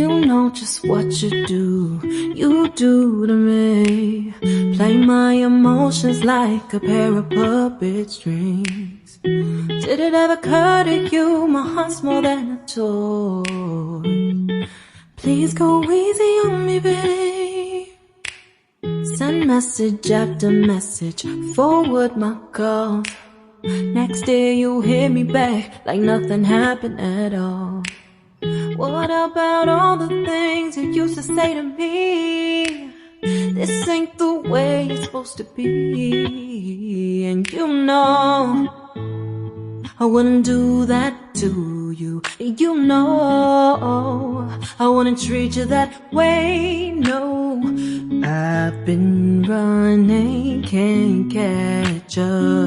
You know just what you do to me. Play my emotions like a pair of puppet strings. Did it ever occur to you my heart's more than a toy? Please go easy on me, babe. Send message after message, forward my calls. Next day you hit me back like nothing happened at all. What about all the things you used to say to me? This ain't the way it's supposed to be. And you know I wouldn't do that to you. You know I wouldn't treat you that way, no. I've been running, can't catch up.